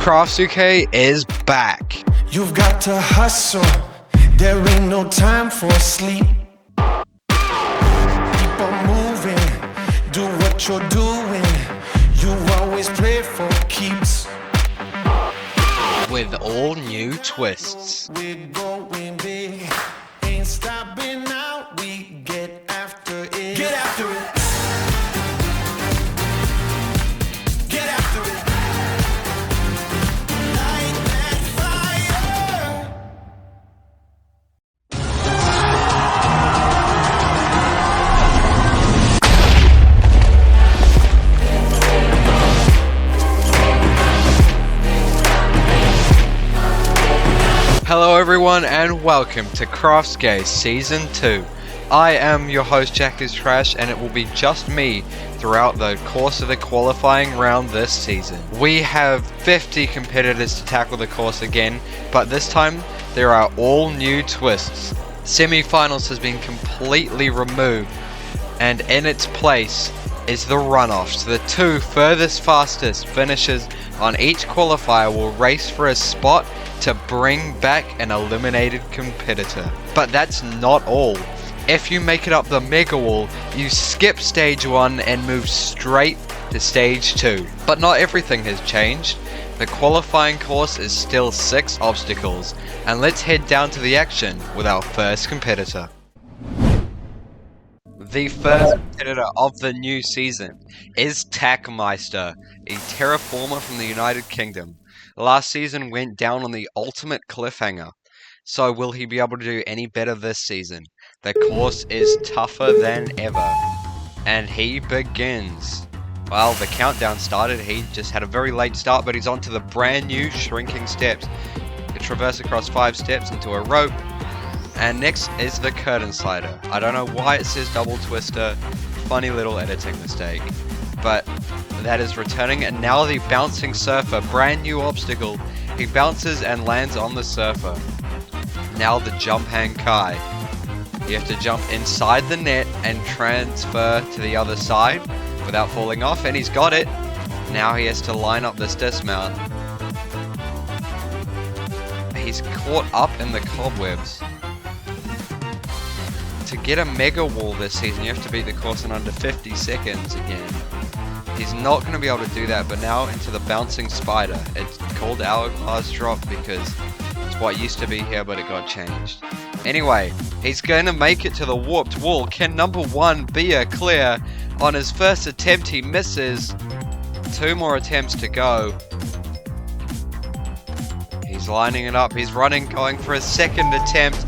Craftsuke is back. You've got to hustle, there ain't no time for sleep. Keep on moving, do what you're doing. You always play for keeps. With all new twists. We're going big, ain't stopping now. We get after it. Get after it. Get after it. Light that fire. Hello everyone and welcome to Craftsuke Season 2. I am your host Jackistrash and it will be just me throughout the course of the qualifying round this season. We have 50 competitors to tackle the course again, but this time there are all new twists. Semi-finals has been completely removed and in its place is the runoffs. The two furthest fastest finishers on each qualifier will race for a spot to bring back an eliminated competitor. But that's not all. If you make it up the mega wall, you skip stage 1 and move straight to stage 2. But not everything has changed. The qualifying course is still 6 obstacles, and let's head down to the action with our first competitor. The first competitor of the new season is Jackistrash, a terraformer from the United Kingdom. Last season went down on the ultimate cliffhanger, so will he be able to do any better this season? The course is tougher than ever, and he begins. Well, the countdown started, he just had a very late start, but he's onto the brand new shrinking steps. You traverse across 5 steps into a rope, and next is the curtain slider. I don't know why it says double twister, funny little editing mistake, but that is returning. And now the bouncing surfer, brand new obstacle. He bounces and lands on the surfer. Now the jump hand kai. You have to jump inside the net and transfer to the other side without falling off, and he's got it. Now he has to line up this dismount. He's caught up in the cobwebs. To get a mega wall this season, you have to beat the course in under 50 seconds again. He's not going to be able to do that, but now into the bouncing spider. It's called hourglass drop because it's what used to be here, but it got changed. Anyway, he's going to make it to the warped wall. Can number 1 be a clear? On his first attempt, he misses. 2 more attempts to go. He's lining it up. He's running, going for a second attempt.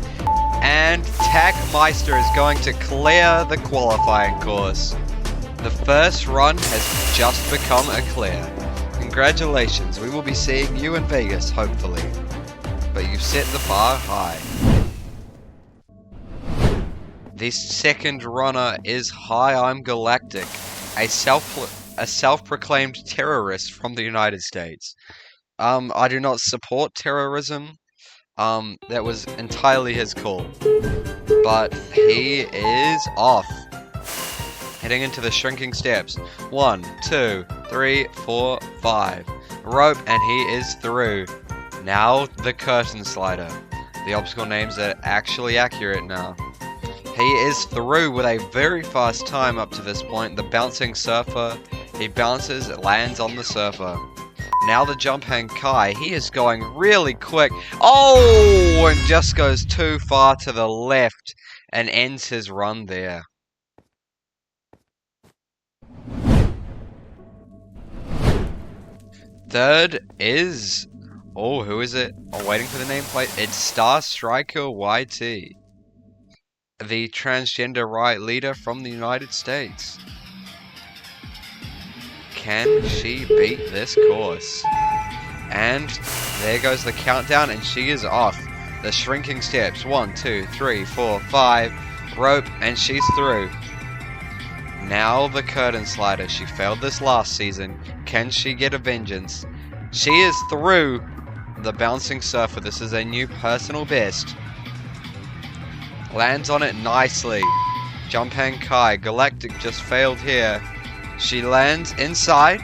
And Jackistrash is going to clear the qualifying course. The first run has just become a clear. Congratulations, we will be seeing you in Vegas, hopefully. But you've set the bar high. The second runner is Hi, I'm Galactic, a self-proclaimed terrorist from the United States. I do not support terrorism. That was entirely his call. But he is off. Heading into the shrinking steps. 1, 2, 3, 4, 5. Rope, and he is through. Now the curtain slider. The obstacle names are actually accurate now. He is through with a very fast time up to this point. The bouncing surfer. He bounces, lands on the surfer. Now the jump hand kai. He is going really quick. Oh! And just goes too far to the left and ends his run there. Third is... oh, who is it? I'm waiting for the nameplate. It's Star Striker YT. The transgender right leader from the United States. Can she beat this course? And there goes the countdown, and she is off. The shrinking steps. 1, 2, 3, 4, 5. Rope, and she's through. Now the curtain slider. She failed this last season. Can she get a vengeance? She is through. The bouncing surfer. This is a new personal best. Lands on it nicely. Jump hand kai. Galactic just failed here. She lands inside.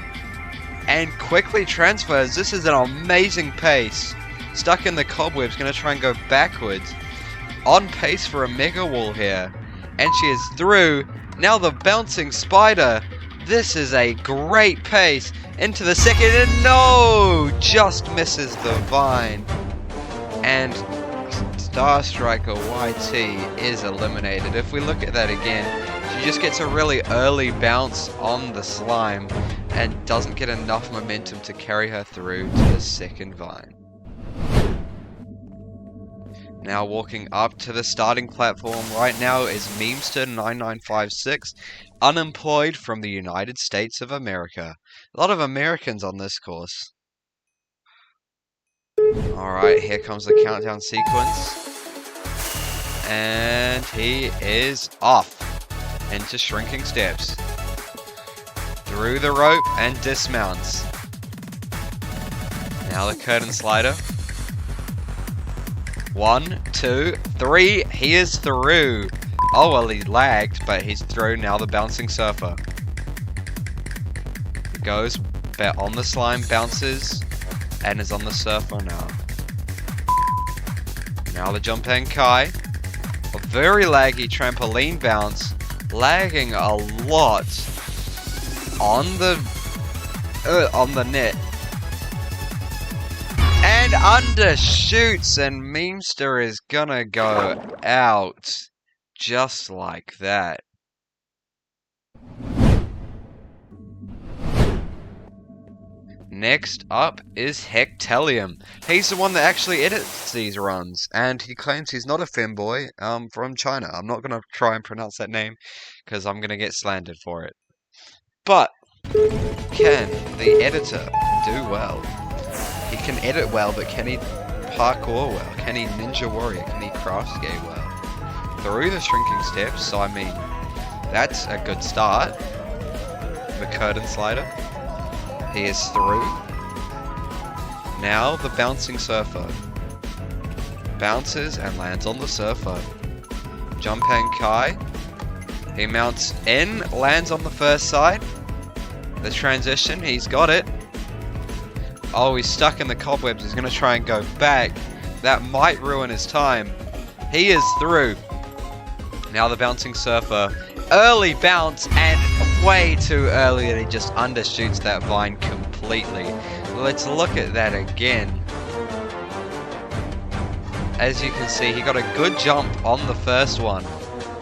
and quickly transfers. This is an amazing pace. Stuck in the cobwebs, gonna try and go backwards. On pace for a mega wall here. And she is through. Now the bouncing spider. This is a great pace. Into the second, and no! Just misses the vine. And Star Striker YT is eliminated. If we look at that again, she just gets a really early bounce on the slime and doesn't get enough momentum to carry her through to the second vine. Now walking up to the starting platform right now is Memester9956, unemployed from the United States of America. A lot of Americans on this course. Alright, here comes the countdown sequence. And he is off into shrinking steps. Through the rope and dismounts. Now the curtain slider. 1, 2, 3. He is through. Oh, well, he lagged, but he's through. Now the bouncing surfer. He goes on the slime, bounces, and is on the surfer now. Now the Jumping Kai. A very laggy trampoline bounce. Lagging a lot on the net. And undershoots, and Memester is gonna go out just like that. Next up is Hectelium. He's the one that actually edits these runs, and he claims he's not a femboy from China. I'm not gonna try and pronounce that name because I'm gonna get slandered for it. But can the editor do well? He can edit well, but can he parkour well? Can he ninja warrior? Can he Craftsuke well? Through the shrinking steps, so I mean, that's a good start. The curtain slider. He is through. Now the bouncing surfer. Bounces and lands on the surfer. Jumping Kai. He mounts in, lands on the first side. The transition, he's got it. Oh, he's stuck in the cobwebs. He's going to try and go back. That might ruin his time. He is through. Now the bouncing surfer. Early bounce and way too early that he just undershoots that vine completely. Let's look at that again. As you can see, he got a good jump on the first one,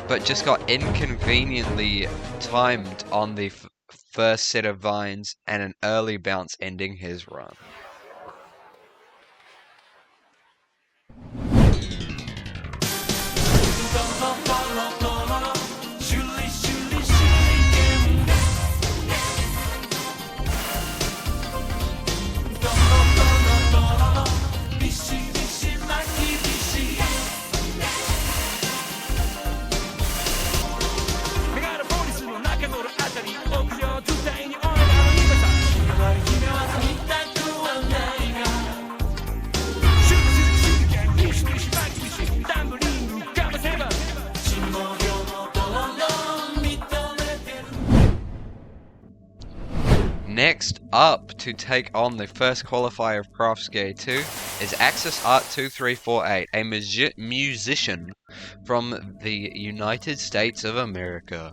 but just got inconveniently timed on the first set of vines and an early bounce ending his run. Next up to take on the first qualifier of Craftsuke 2 is Axis Art 2348, a musician from the United States of America.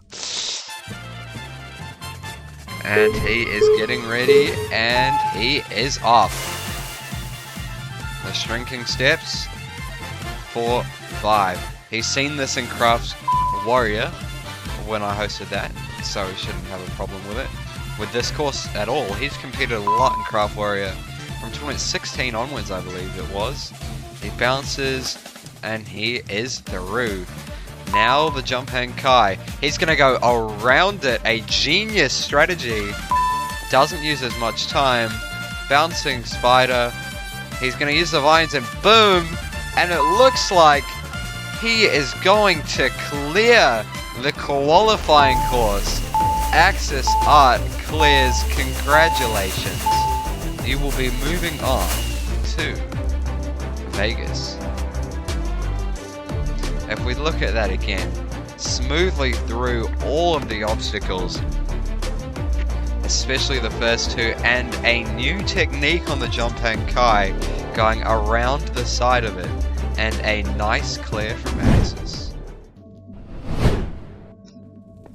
And he is getting ready, and he is off. The shrinking steps, 4, 5. He's seen this in Craft Warrior when I hosted that, so he shouldn't have a problem with it. With this course at all, he's competed a lot in Craft Warrior from 2016 onwards, I believe it was. He bounces, and he is through. Now the Jumping Kai. He's going to go around it. A genius strategy. Doesn't use as much time. Bouncing spider. He's going to use the vines and boom. And it looks like he is going to clear the qualifying course. Axis Art clears. Congratulations. You will be moving on to Vegas. If we look at that again, smoothly through all of the obstacles. especially the first two, and a new technique on the jump hang kai, going around the side of it, and a nice clear from Axis.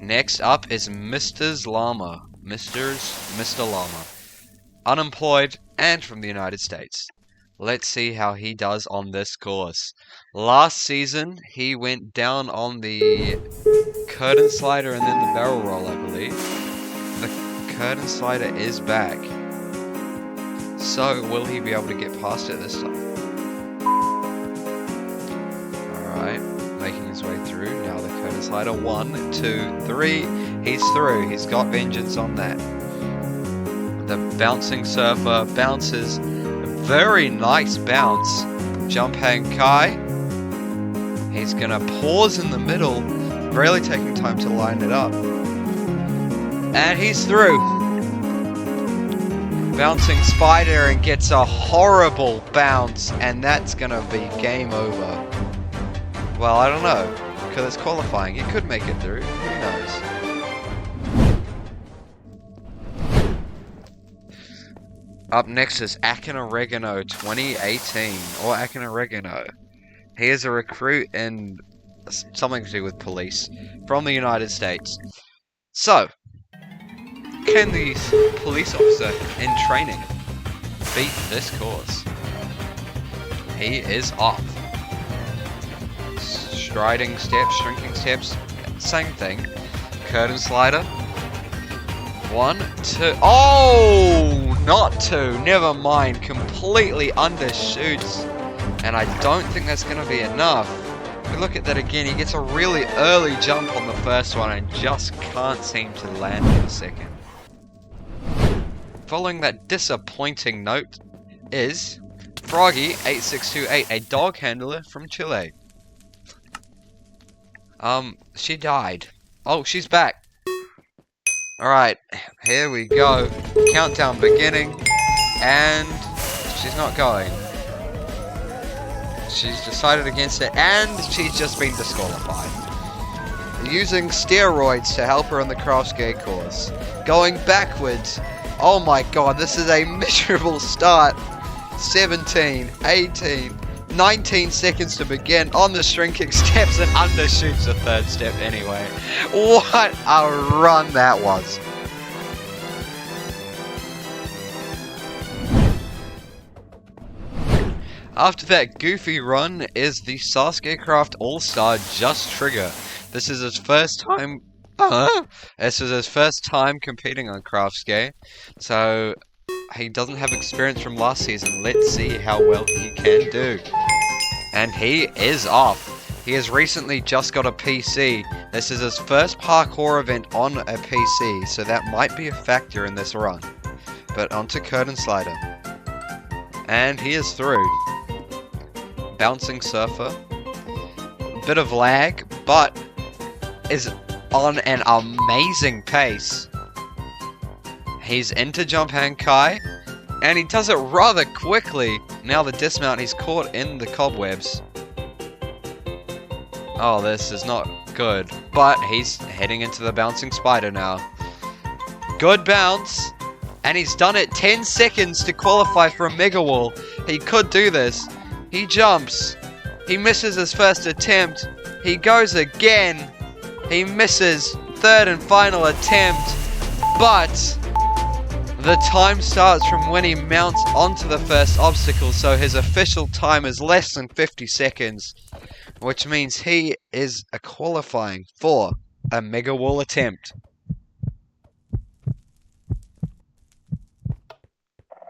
Next up is Mr. Llama. Mr. Llama. Unemployed and from the United States. Let's see how he does on this course. Last season, he went down on the curtain slider and then the barrel roll, I believe. The curtain slider is back. So, will he be able to get past it this time? Alright, making his way through. Now the curtain slider. 1, 2, 3. He's through. He's got vengeance on that. The bouncing surfer bounces. Very nice bounce. Jump hang kai. He's gonna pause in the middle, really taking time to line it up. And he's through. Bouncing spider and gets a horrible bounce, and that's gonna be game over. Well, I don't know, because it's qualifying. You could make it through. Who knows? Up next is Akin Oregano 2018, or Akin Oregano. He is a recruit in something to do with police from the United States. So, can the police officer in training beat this course? He is off. Striding steps, shrinking steps, same thing. Curtain slider. 1, 2. Oh, not 2. Never mind. Completely undershoots. And I don't think that's going to be enough. If we look at that again, he gets a really early jump on the first one and just can't seem to land on the second. Following that disappointing note is Froggy8628, a dog handler from Chile. She died. Oh, she's back. Alright, here we go. Countdown beginning. And she's not going. She's decided against it, and she's just been disqualified. Using steroids to help her on the Craftsuke course. Going backwards. Oh my god, this is a miserable start. 17, 18, 19 seconds to begin on the shrinking steps and undershoots the third step anyway. What a run that was. After that goofy run is the Sasuke Craft All-Star Just Trigger. This is his first time competing on Craftsuke, so he doesn't have experience from last season. Let's see how well he can do. And he is off. He has recently just got a PC. This is his first parkour event on a PC, so that might be a factor in this run. But onto curtain slider. And he is through. Bouncing surfer. Bit of lag, but is on an amazing pace. He's into jump hang kai, and he does it rather quickly. Now the dismount, he's caught in the cobwebs. Oh, this is not good. But he's heading into the bouncing spider now. Good bounce. And he's done it 10 seconds to qualify for a mega wall. He could do this. He jumps. He misses his first attempt. He goes again. He misses. Third and final attempt. But the time starts from when he mounts onto the first obstacle, so his official time is less than 50 seconds, which means he is qualifying for a mega wall attempt.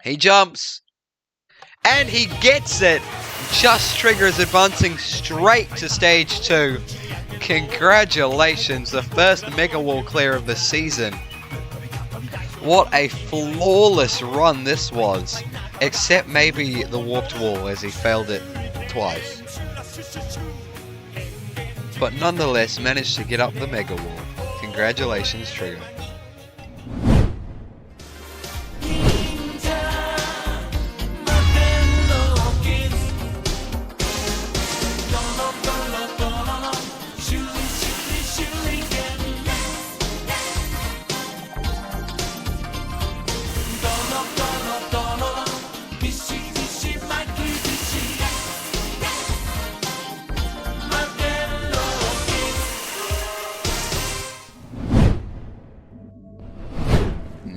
He jumps, and he gets it. Just triggers advancing straight to stage 2. Congratulations, the first mega wall clear of the season. What a flawless run this was, except maybe the warped wall as he failed it twice. But nonetheless managed to get up the mega wall. Congratulations, Trigger.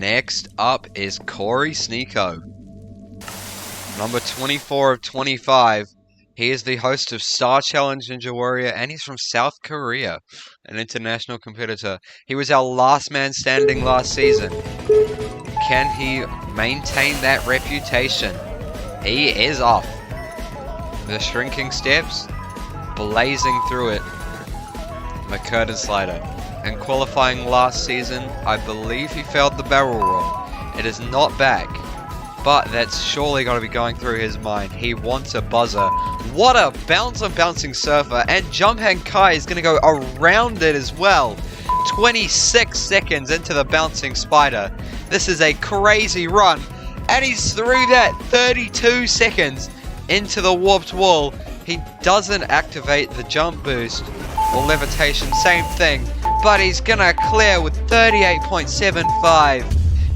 Next up is Corey Sneeko. Number 24 of 25. He is the host of Star Challenge Ninja Warrior, and he's from South Korea, an international competitor. He was our last man standing last season. Can he maintain that reputation? He is off. The shrinking steps, blazing through it. The curtain slider. In qualifying last season, I believe he failed the barrel roll. It is not back, but that's surely got to be going through his mind. He wants a buzzer. What a bounce on Bouncing Surfer, and Jump Hand Kai is going to go around it as well. 26 seconds into the Bouncing Spider. This is a crazy run, and he's through that 32 seconds into the warped wall. He doesn't activate the jump boost or levitation, same thing, but he's gonna clear with 38.75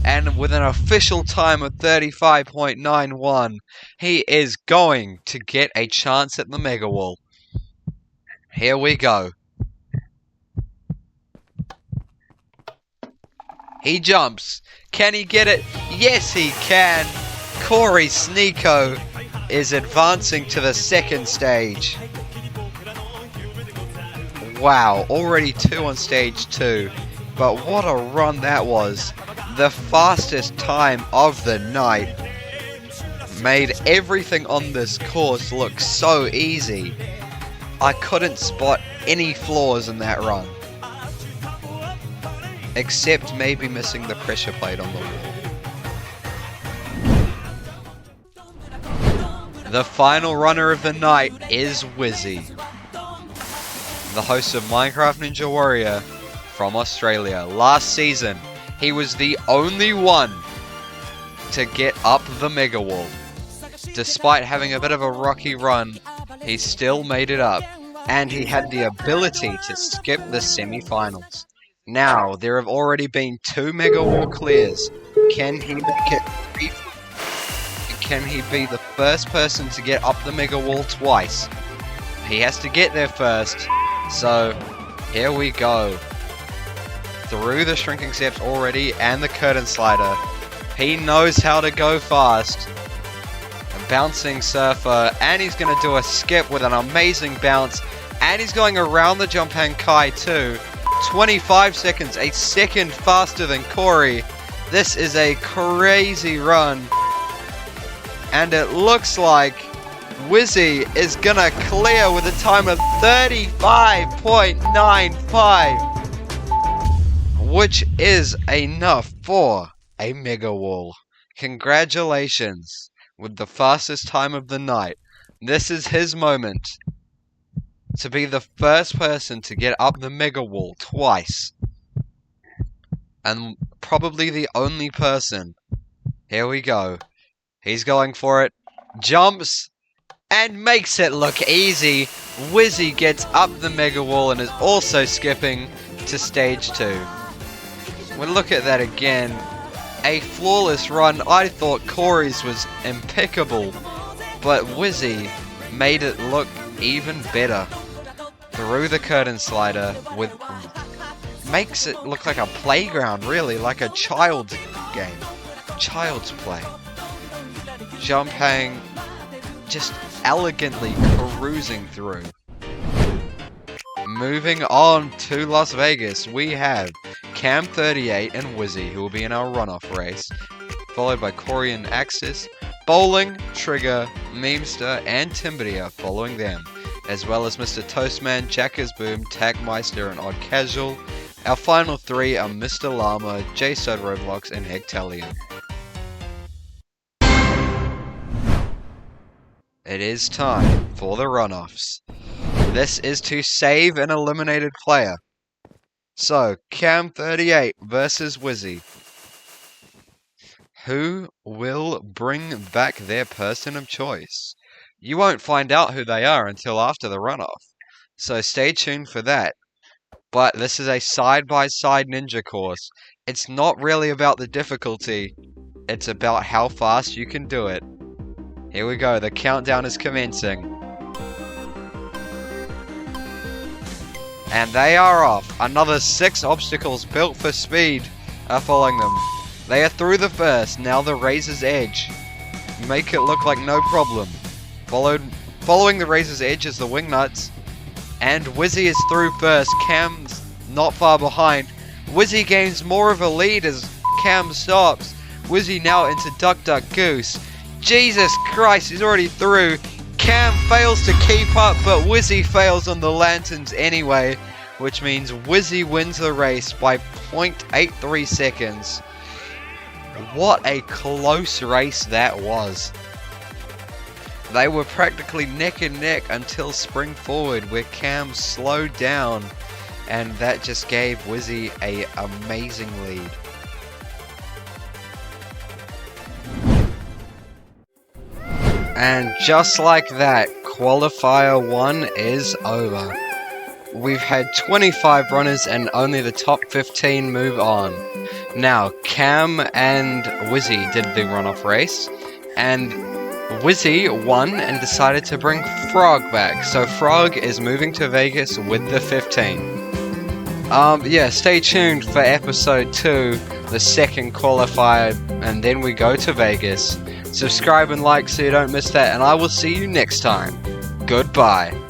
and with an official time of 35.91. He is going to get a chance at the Mega Wall. Here we go. He jumps. Can he get it? Yes, he can. Corey Sneeko is advancing to the second stage. Wow, already 2 on stage 2. But what a run that was. The fastest time of the night. Made everything on this course look so easy. I couldn't spot any flaws in that run. Except maybe missing the pressure plate on the wall. The final runner of the night is Wizzy, the host of Minecraft Ninja Warrior from Australia. Last season, he was the only one to get up the Mega Wall. Despite having a bit of a rocky run, he still made it up, and he had the ability to skip the semi-finals. Now, there have already been 2 Mega Wall clears. Can he make it? Can he be the first person to get up the Mega Wall twice? He has to get there first. So, here we go. Through the shrinking steps already and the curtain slider. He knows how to go fast. A Bouncing Surfer, and he's going to do a skip with an amazing bounce. And he's going around the Jump Hand Kai too. 25 seconds, a second faster than Corey. This is a crazy run. And it looks like Wizzy is gonna clear with a time of 35.95, which is enough for a Mega Wall. Congratulations with the fastest time of the night. This is his moment to be the first person to get up the Mega Wall twice. And probably the only person. Here we go. He's going for it. Jumps. And makes it look easy. Wizzy gets up the Mega Wall and is also skipping to stage 2. We'll look at that again. A flawless run. I thought Corey's was impeccable, but Wizzy made it look even better. Through the curtain slider with makes it look like a playground, really, like a child's game. Child's play. Jump hang, just elegantly cruising through. Moving on to Las Vegas, we have Cam38 and Wizzy, who will be in our runoff race, followed by Corey and Axis, Bowling, Trigger, Memester, and Timberia following them, as well as Mr. Toastman, Jackistrash, Tackmeister, and Odd Casual. Our final 3 are Mr. Llama, J-Stud Roblox, and Hectalion. It is time for the runoffs. This is to save an eliminated player. So, Cam38 versus Wizzy. Who will bring back their person of choice? You won't find out who they are until after the runoff, so stay tuned for that. But this is a side-by-side ninja course. It's not really about the difficulty, it's about how fast you can do it. Here we go, the countdown is commencing. And they are off. Another 6 obstacles built for speed are following them. They are through the first, now the Razor's Edge. Make it look like no problem. Following the Razor's Edge is the Wingnuts. And Wizzy is through first, Cam's not far behind. Wizzy gains more of a lead as Cam stops. Wizzy now into Duck Duck Goose. Jesus Christ, he's already through. Cam fails to keep up, but Wizzy fails on the lanterns anyway, which means Wizzy wins the race by 0.83 seconds. What a close race that was. They were practically neck and neck until Spring Forward, where Cam slowed down, and that just gave Wizzy an amazing lead. And just like that, Qualifier 1 is over. We've had 25 runners and only the top 15 move on. Now, Cam and Wizzy did the runoff race, and Wizzy won and decided to bring Frog back. So Frog is moving to Vegas with the 15. Yeah, stay tuned for episode 2, the second qualifier, and then we go to Vegas. Subscribe and like so you don't miss that, and I will see you next time. Goodbye.